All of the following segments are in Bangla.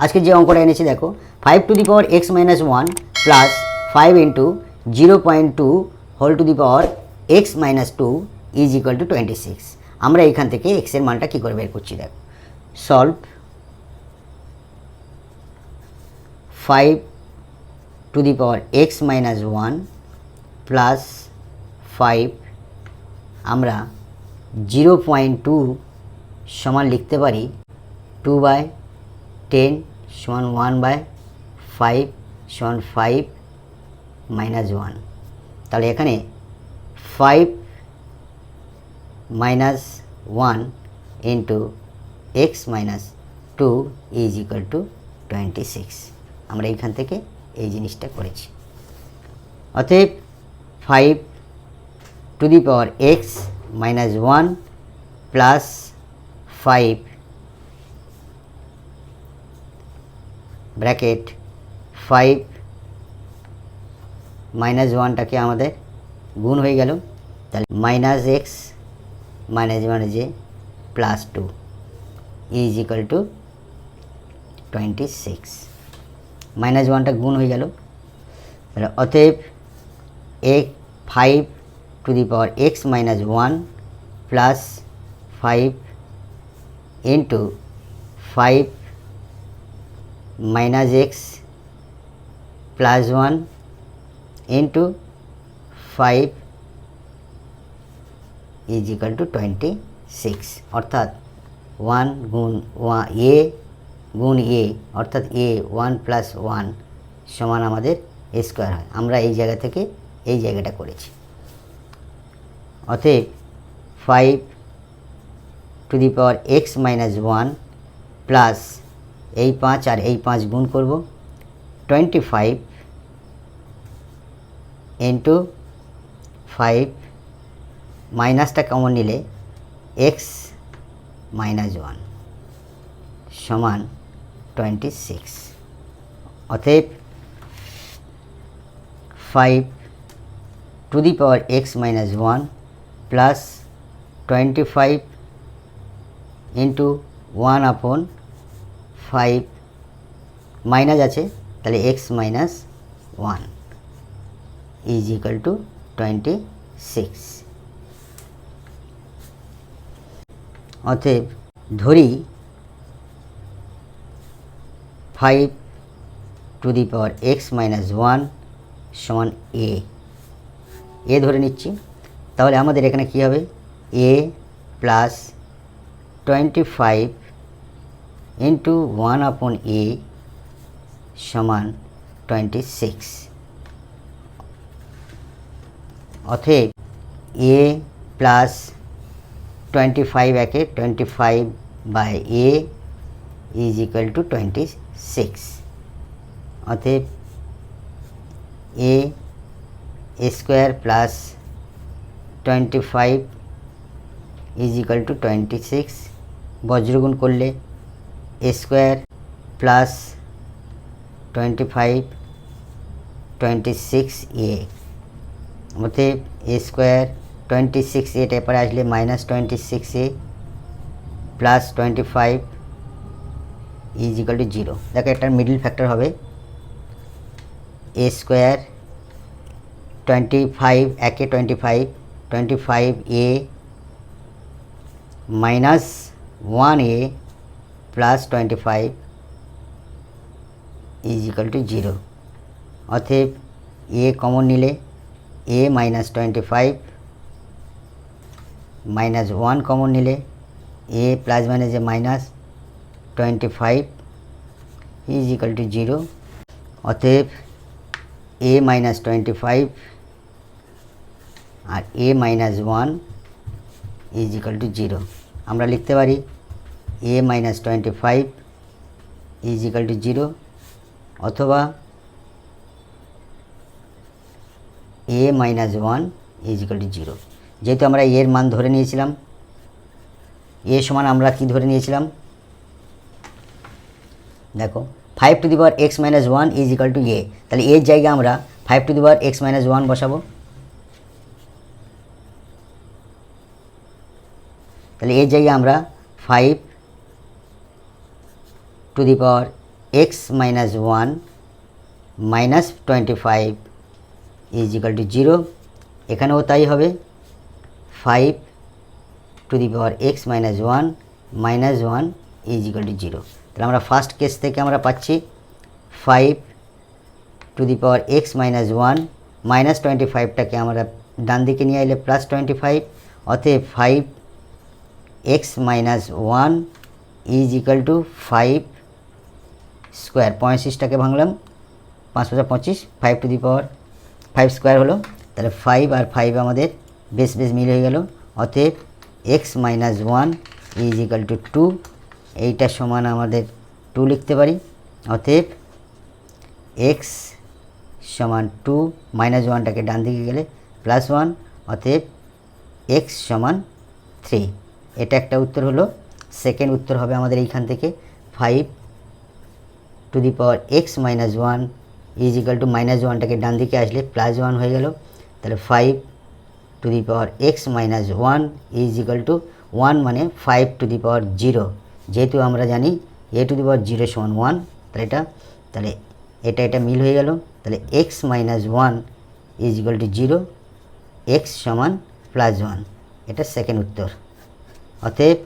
আজকে যে অঙ্কটা এনেছি দেখো 5 to the power x minus 1 plus 5 into 0.2 whole to the power x minus 2 is equal to 26। আমরা এখান থেকে x এর মানটা কী করে বের করছি দেখো। Solve 5 to the power x minus 1 plus 5 আমরা 0.2 সমান লিখতে পারি 2/10 সমান 1/5 সমান 5 মাইনাস 1। তাহলে এখানে 5 minus 1 into x minus 2 is equal to 26। আমরা এইখান থেকে এই জিনিসটা করেছি। অতএব 5 to the power x minus 1 plus 5 bracket 5 minus 1টাকে আমাদের গুণ হয়ে গেল, তাহলে মাইনাস এক্স মাইনাস যে plus 2 is equal to 26। Minus 1টা গুণ হয়ে গেল, তাহলে অতএব 5 to the power x minus 1 plus 5 into 5 minus x plus 1 into 5 is equal to 26। অর্থাৎ 1 গুণ a গুণ a অর্থাৎ a 1 প্লাস 1 সমান আমাদের a স্কোয়ার হয়। আমরা এই জায়গা থেকে এই জায়গাটা করেছি। অতএব 5 to the power x minus 1 plus এই 5 আর এই 5 গুণ করব 25 ইন্টু 5 মাইনাসটা কমন নিলে x মাইনাস 1 সমান 26। অতএব 5 to the power x minus 1 plus 25 into 1/5 minus আছে, তাহলে x minus 1 is equal to 26। অতএব ধরি 5 to the power x minus 1 সমান a ধরে নিচ্ছি। তাহলে আমাদের এখানে কী হবে, a প্লাস 25 ইন্টু 1/a সমান 26। অতএব a প্লাস 25 একে 25/a ইজ ইকুয়াল টু 26। অতএব a square plus 25 is equal to 26। বজ্রগুণ করলে a স্কোয়ার প্লাস 25 26a। অতএব a স্কোয়ার 26a টেপারে আসলে minus 26a plus 25 is equal to 0। দেখো একটা মিডল ফ্যাক্টর হবে a স্কোয়ার 25 একে 25a minus 1a plus 25 is equal to 0। অতএব a কমন নিলে a মাইনাস 25 মাইনাস 1 কমন নিলে a প্লাস মাইনাস যে মাইনাস 25 ইজ ইকুয়াল টু 0। অতএব a মাইনাস 25 আর a minus 1 is equal to 0। আমরা লিখতে পারি a minus 25 is equal to 0 অথবা a minus 1 is equal to 0। যেহেতু আমরা এর মান ধরে নিয়েছিলাম, a সমান আমরা কি ধরে নিয়েছিলাম দেখো 5 to the power x minus 1 is equal two a। তাহলে এর জায়গায় আমরা 5 to the power x minus 1 বসাবো। তাহলে এর জায়গায় আমরা 5 to the power x minus one minus 25 is equal two 0, এখানেও তাই হবে 5 to the power x minus one minus 1 is equal two 0। তাহলে আমরা ফার্স্ট কেস থেকে আমরা পাচ্ছি 5 to the power x minus one minus 25টাকে আমরা ডান দিকে নিয়ে এলে প্লাস 25, অতএব 5 x minus one is equal to 5 square, 65টাকে ভাঙলাম 5 × 25, 5 টু দি পাওয়ার 5 স্কোয়ার হলো, তাহলে 5 আর 5 আমাদের বেশ মিল হয়ে গেল। অতএব x minus one is equal two 2, এইটা সমান আমাদের 2 লিখতে পারি। অতএব এক্স সমান 2, মাইনাস 1টাকে ডান দিকে গেলে প্লাস 1, অতএব এক্স সমান 3। এটা একটা উত্তর হলো। সেকেন্ড উত্তর হবে আমাদের এইখান থেকে 5 to the power x minus one is equal to minus 1টাকে ডান দিকে আসলে প্লাস 1 হয়ে গেল, তাহলে 5 to the power x minus one is equal to 1 মানে 5 টু দি পাওয়ার 0, যেহেতু আমরা জানি এ টু দি পাওয়ার 0 সমান 1, তাহলে এটা মিল হয়ে গেল। তাহলে x minus one is equal two 0, x সমান প্লাস 1, এটা সেকেন্ড উত্তর। অতএব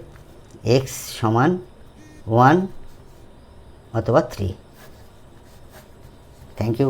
এক্স সমান 1 অথবা 3। Thank you.